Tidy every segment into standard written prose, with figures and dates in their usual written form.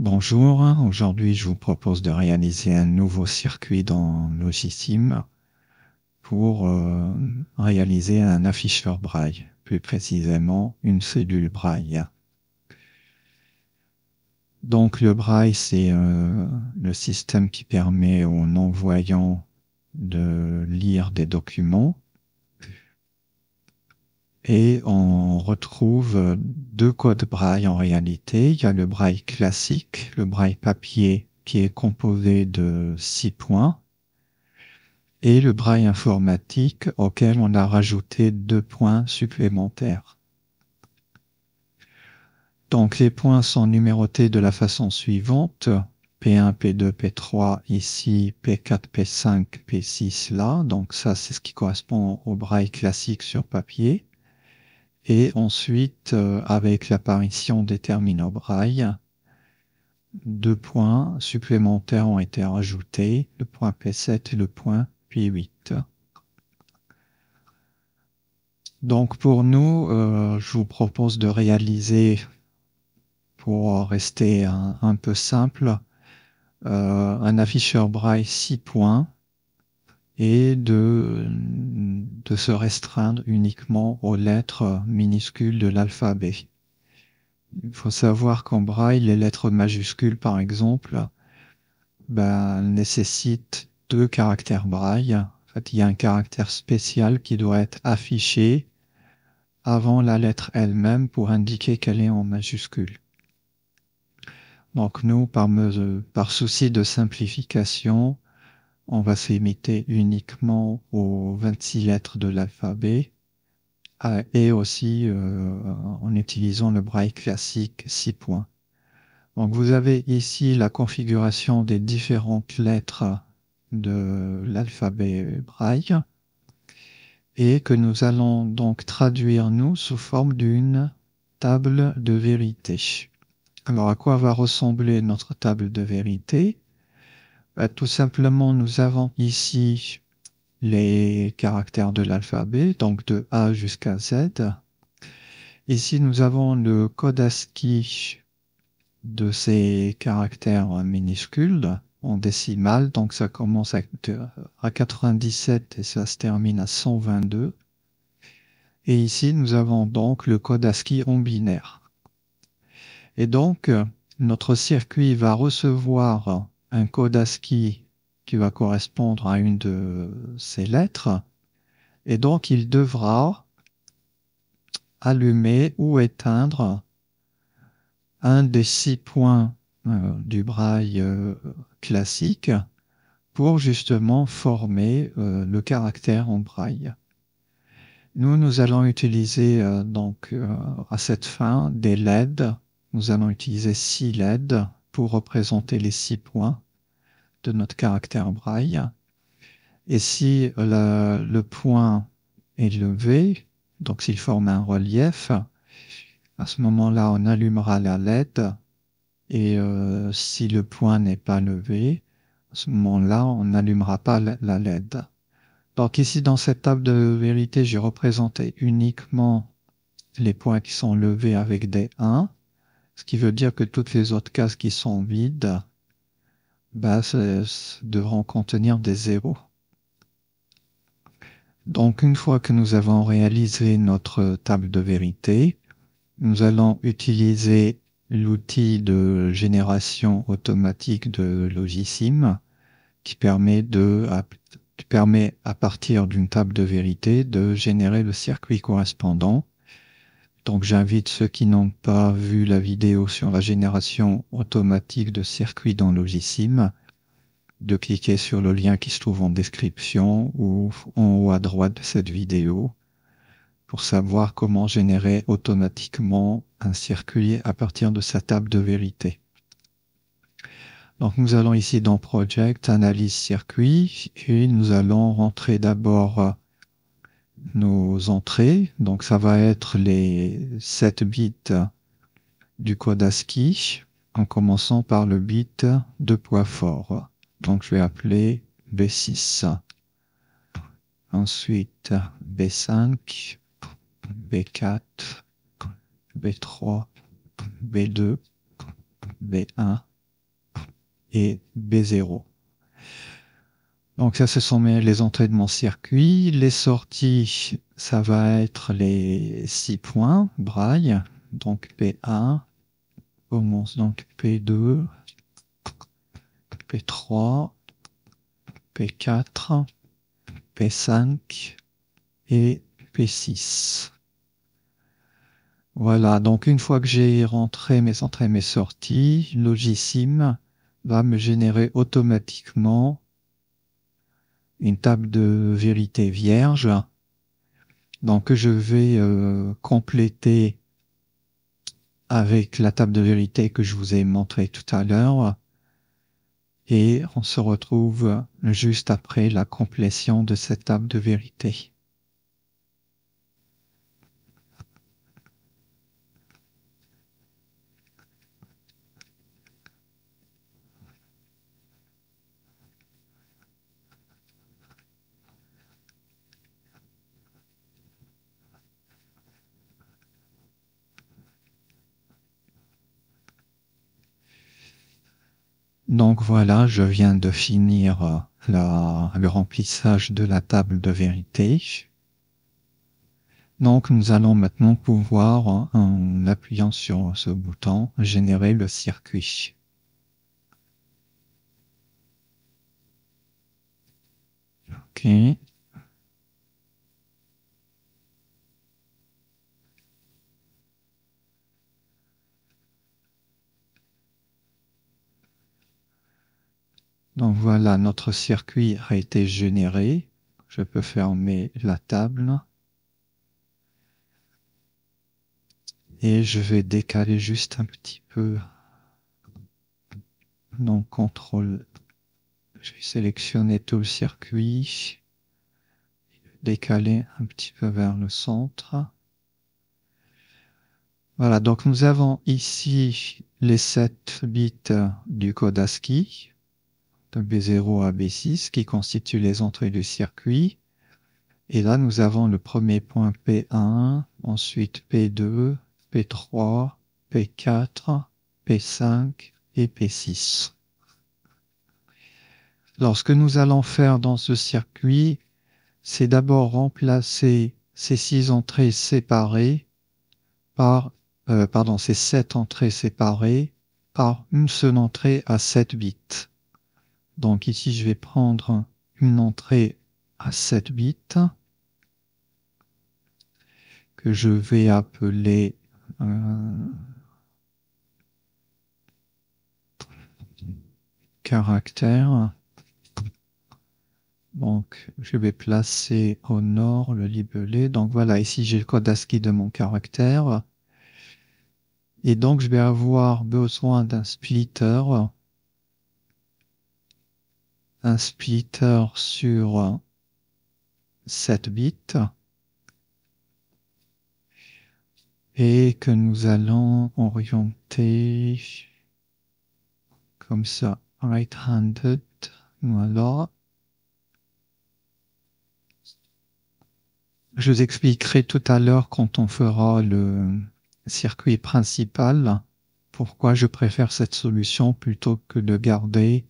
Bonjour, aujourd'hui je vous propose de réaliser un nouveau circuit dans Logisim pour réaliser un afficheur braille, plus précisément une cellule braille. Donc le braille, c'est le système qui permet aux non-voyants de lire des documents et on retrouve deux codes braille en réalité. Il y a le braille classique, le braille papier qui est composé de 6 points et le braille informatique auquel on a rajouté 2 points supplémentaires. Donc les points sont numérotés de la façon suivante. P1, P2, P3, ici P4, P5, P6 là. Donc ça c'est ce qui correspond au braille classique sur papier. Et ensuite, avec l'apparition des terminaux braille, 2 points supplémentaires ont été rajoutés, le point P7 et le point P8. Donc pour nous, je vous propose de réaliser, pour rester un peu simple, un afficheur braille 6 points et de se restreindre uniquement aux lettres minuscules de l'alphabet. Il faut savoir qu'en braille, les lettres majuscules, par exemple, nécessitent 2 caractères braille. En fait, il y a un caractère spécial qui doit être affiché avant la lettre elle-même pour indiquer qu'elle est en majuscule. Donc nous, par souci de simplification, on va se limiter uniquement aux 26 lettres de l'alphabet et aussi en utilisant le braille classique 6 points. Donc vous avez ici la configuration des différentes lettres de l'alphabet braille et que nous allons donc traduire nous sous forme d'une table de vérité. Alors à quoi va ressembler notre table de vérité? Tout simplement nous avons ici les caractères de l'alphabet, donc de A jusqu'à Z. Ici nous avons le code ASCII de ces caractères minuscules en décimale, donc ça commence à 97 et ça se termine à 122. Et ici, nous avons donc le code ASCII en binaire. Et donc, notre circuit va recevoir un code ASCII qui va correspondre à une de ces lettres, et donc il devra allumer ou éteindre un des 6 points du braille classique pour justement former le caractère en braille. Nous allons utiliser à cette fin des LED. Nous allons utiliser 6 LED pour représenter les 6 points de notre caractère braille. Et si le point est levé, donc s'il forme un relief, à ce moment-là, on allumera la LED. Et si le point n'est pas levé, à ce moment-là, on n'allumera pas la LED. Donc ici, dans cette table de vérité, j'ai représenté uniquement les points qui sont levés avec des 1, ce qui veut dire que toutes les autres cases qui sont vides devront contenir des 0. Donc une fois que nous avons réalisé notre table de vérité, nous allons utiliser l'outil de génération automatique de Logisim qui permet à partir d'une table de vérité de générer le circuit correspondant. Donc j'invite ceux qui n'ont pas vu la vidéo sur la génération automatique de circuits dans Logisim de cliquer sur le lien qui se trouve en description ou en haut à droite de cette vidéo pour savoir comment générer automatiquement un circuit à partir de sa table de vérité. Donc nous allons ici dans Project, Analyse circuit, et nous allons rentrer d'abord nos entrées. Donc ça va être les 7 bits du code ASCII, en commençant par le bit de poids fort. Donc je vais appeler B6. Ensuite B5, B4, B3, B2, B1 et B0. Donc ça, ce sont les entrées de mon circuit. Les sorties, ça va être les 6 points, braille. Donc P1, commence donc P2, P3, P4, P5 et P6. Voilà, donc une fois que j'ai rentré mes entrées et mes sorties, Logisim va me générer automatiquement une table de vérité vierge, donc que je vais compléter avec la table de vérité que je vous ai montré tout à l'heure. Et on se retrouve juste après la complétion de cette table de vérité. Donc voilà, je viens de finir le remplissage de la table de vérité. Donc nous allons maintenant pouvoir, en appuyant sur ce bouton, générer le circuit. Ok. Donc voilà, notre circuit a été généré. Je peux fermer la table. Et je vais décaler juste un petit peu. Donc contrôle, je vais sélectionner tout le circuit, décaler un petit peu vers le centre. Voilà, donc nous avons ici les 7 bits du code ASCII, de B0 à B6, qui constituent les entrées du circuit. Et là, nous avons le premier point P1, ensuite P2, P3, P4, P5 et P6. Alors, ce que nous allons faire dans ce circuit, c'est d'abord remplacer ces 6 entrées séparées par, ces 7 entrées séparées par une seule entrée à 7 bits. Donc ici, je vais prendre une entrée à 7 bits que je vais appeler caractère. Donc, je vais placer au nord le libellé. Donc voilà, ici j'ai le code ASCII de mon caractère. Et donc, je vais avoir besoin d'un splitter. Un splitter sur 7 bits. Et que nous allons orienter comme ça, right-handed. Voilà. Je vous expliquerai tout à l'heure quand on fera le circuit principal pourquoi je préfère cette solution plutôt que de garder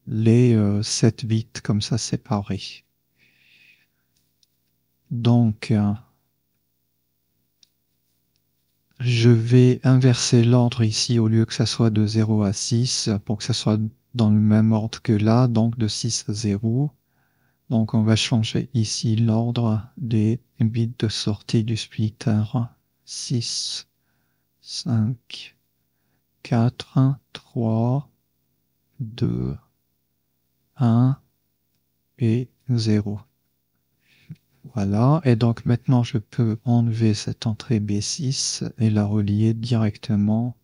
les 7 bits comme ça séparés. Donc, je vais inverser l'ordre ici au lieu que ça soit de 0 à 6 pour que ça soit dans le même ordre que là, donc de 6 à 0. Donc on va changer ici l'ordre des bits de sortie du splitter. 6, 5, 4, 3, 2, 1 et 0. Voilà, et donc maintenant je peux enlever cette entrée B6 et la relier directement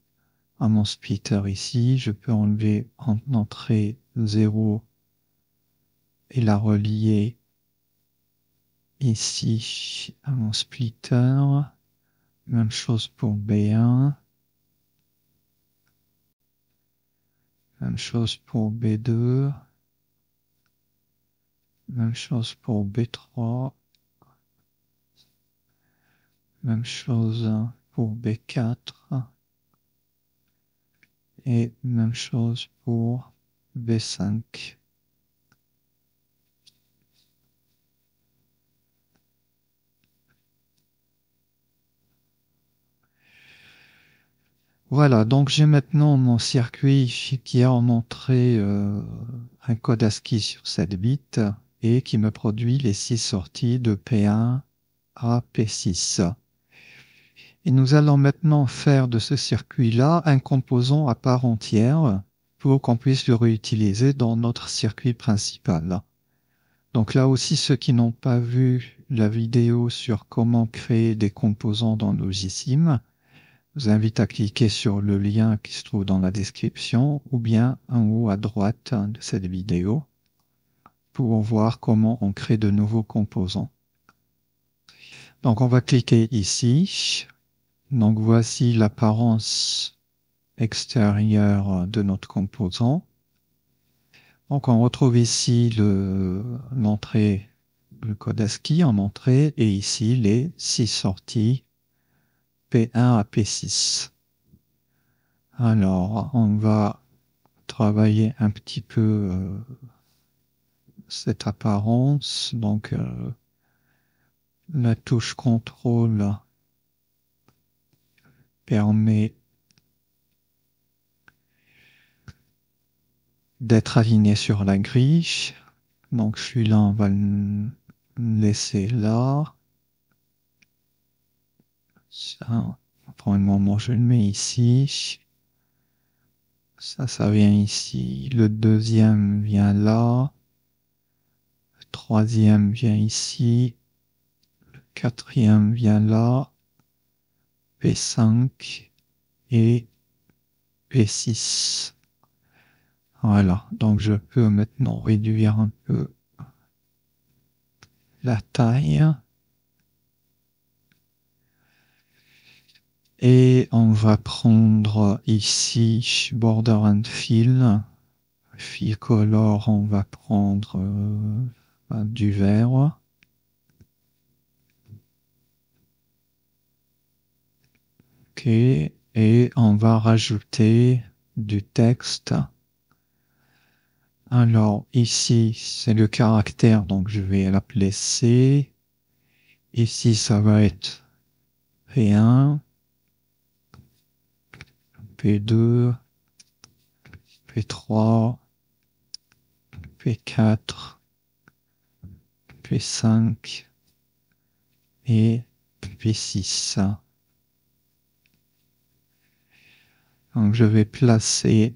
à mon splitter ici. Je peux enlever entrée 0 et la relier ici à mon splitter. Même chose pour B1. Même chose pour B2. Même chose pour B3. Même chose pour B4. Et même chose pour B5. Voilà, donc j'ai maintenant mon circuit qui a en entrée un code ASCII sur 7 bits et qui me produit les 6 sorties de P1 à P6. Et nous allons maintenant faire de ce circuit-là un composant à part entière pour qu'on puisse le réutiliser dans notre circuit principal. Donc là aussi, ceux qui n'ont pas vu la vidéo sur comment créer des composants dans Logisim, je vous invite à cliquer sur le lien qui se trouve dans la description ou bien en haut à droite de cette vidéo pour voir comment on crée de nouveaux composants. Donc on va cliquer ici. Donc voici l'apparence extérieure de notre composant. Donc on retrouve ici l'entrée, le code ASCII en entrée et ici les 6 sorties P1 à P6. Alors on va travailler un petit peu cette apparence. Donc la touche contrôle permet d'être aligné sur la grille. Donc celui-là, on va le laisser là. Ça, pour un moment, je le mets ici. Ça vient ici. Le deuxième vient là. Le troisième vient ici. Le quatrième vient là. P5 et P6. Voilà, donc je peux maintenant réduire un peu la taille. Et on va prendre ici Border and Fill. Fill Color, on va prendre du vert. Ok, et on va rajouter du texte. Alors ici, c'est le caractère, donc je vais l'appeler C. Ici, ça va être P1, P2, P3, P4, P5 et P6. Donc je vais placer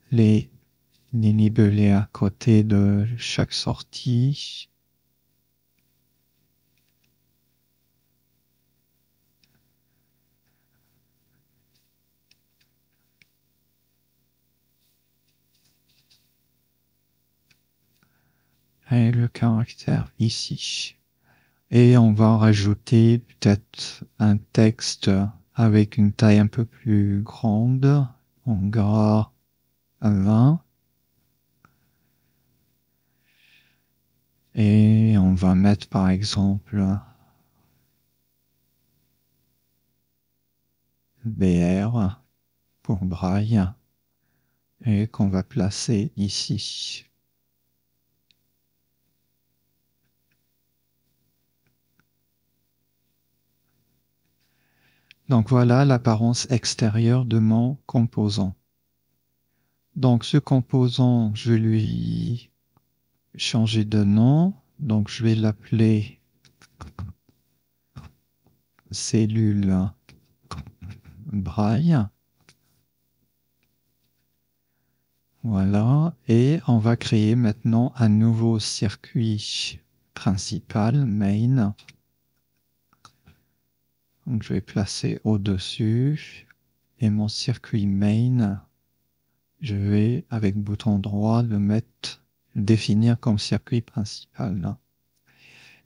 les libellés à côté de chaque sortie. Et le caractère ici. Et on va rajouter peut-être un texte avec une taille un peu plus grande, en gras 20. Et on va mettre par exemple BR pour braille et qu'on va placer ici. Donc voilà l'apparence extérieure de mon composant. Donc ce composant, je vais lui changer de nom. Donc je vais l'appeler cellule braille. Voilà. Et on va créer maintenant un nouveau circuit principal, main. Donc je vais placer au-dessus. Et mon circuit main, je vais, avec bouton droit, le définir comme circuit principal.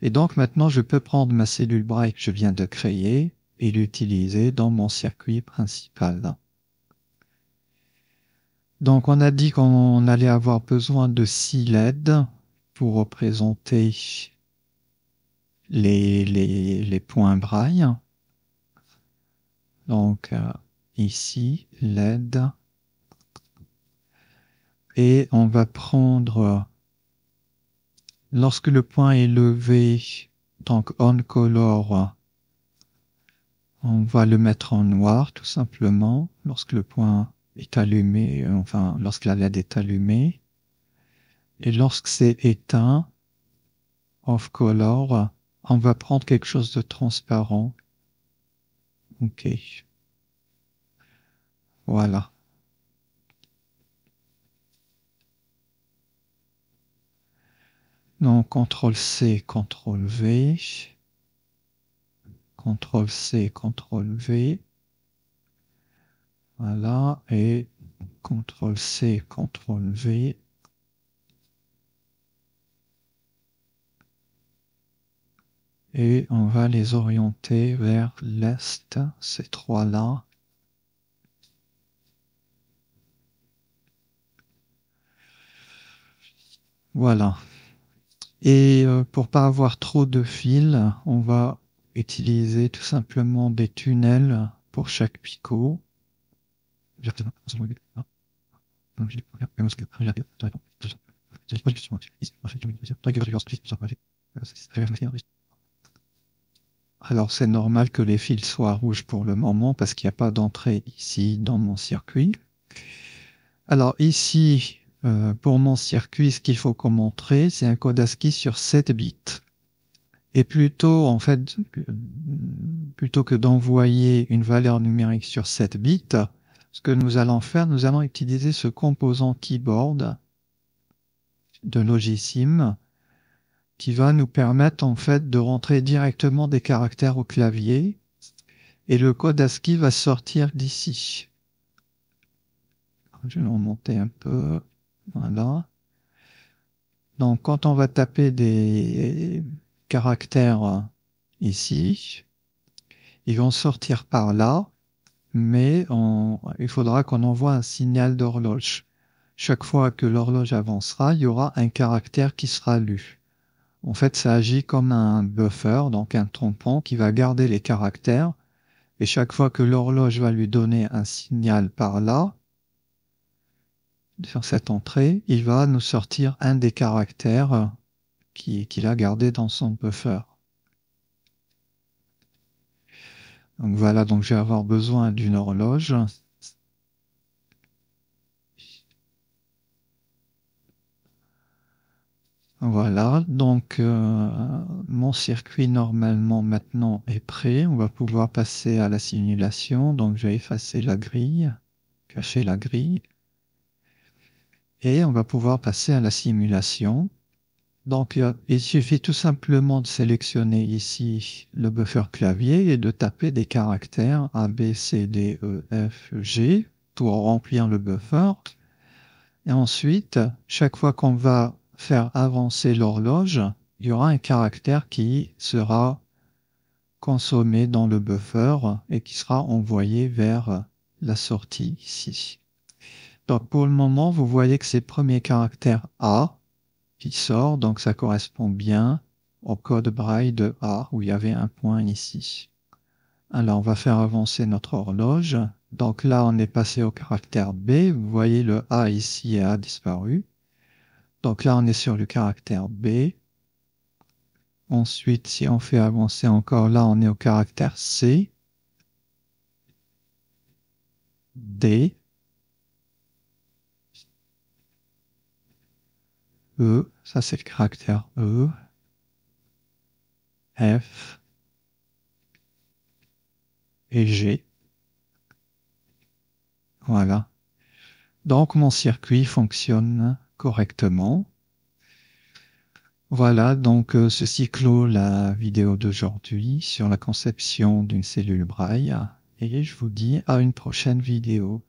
Et donc maintenant, je peux prendre ma cellule braille que je viens de créer et l'utiliser dans mon circuit principal. Donc on a dit qu'on allait avoir besoin de 6 LED pour représenter les points braille. Donc ici, LED. Et on va prendre, lorsque le point est levé, donc on color, on va le mettre en noir tout simplement, lorsque le point est allumé, enfin lorsque la LED est allumée. Et lorsque c'est éteint, off color, on va prendre quelque chose de transparent. Ok. Voilà. Donc, CTRL-C, CTRL-V. CTRL-C, CTRL-V. Voilà. Et CTRL-C, CTRL-V. Et on va les orienter vers l'est, ces trois-là. Voilà. Et pour pas avoir trop de fils, on va utiliser tout simplement des tunnels pour chaque picot. Alors c'est normal que les fils soient rouges pour le moment parce qu'il n'y a pas d'entrée ici dans mon circuit. Alors ici, pour mon circuit, ce qu'il faut qu'on montre, c'est un code ASCII sur 7 bits. Et plutôt, en fait, plutôt que d'envoyer une valeur numérique sur 7 bits, ce que nous allons faire, nous allons utiliser ce composant keyboard de Logisim qui va nous permettre en fait de rentrer directement des caractères au clavier et le code ASCII va sortir d'ici. Je vais le remonter un peu. Voilà. Donc quand on va taper des caractères ici, ils vont sortir par là, mais il faudra qu'on envoie un signal d'horloge. Chaque fois que l'horloge avancera, il y aura un caractère qui sera lu. En fait, ça agit comme un buffer, donc un tampon qui va garder les caractères. Et chaque fois que l'horloge va lui donner un signal par là, sur cette entrée, il va nous sortir un des caractères qu'il a gardé dans son buffer. Donc voilà, donc je vais avoir besoin d'une horloge. Voilà, donc mon circuit normalement maintenant est prêt. On va pouvoir passer à la simulation. Donc je vais effacer la grille, cacher la grille. Et on va pouvoir passer à la simulation. Donc il suffit tout simplement de sélectionner ici le buffer clavier et de taper des caractères A, B, C, D, E, F, G pour remplir le buffer. Et ensuite, chaque fois qu'on va faire avancer l'horloge, il y aura un caractère qui sera consommé dans le buffer et qui sera envoyé vers la sortie ici. Donc pour le moment, vous voyez que c'est le premier caractère A qui sort, donc ça correspond bien au code braille de A où il y avait un point ici. Alors on va faire avancer notre horloge. Donc là on est passé au caractère B, vous voyez le A ici a disparu. Donc là on est sur le caractère B. Ensuite si on fait avancer encore, là on est au caractère C, D, E, ça c'est le caractère E, F et G. Voilà. Donc mon circuit fonctionne correctement. Voilà, donc ceci clôt la vidéo d'aujourd'hui sur la conception d'une cellule braille et je vous dis à une prochaine vidéo.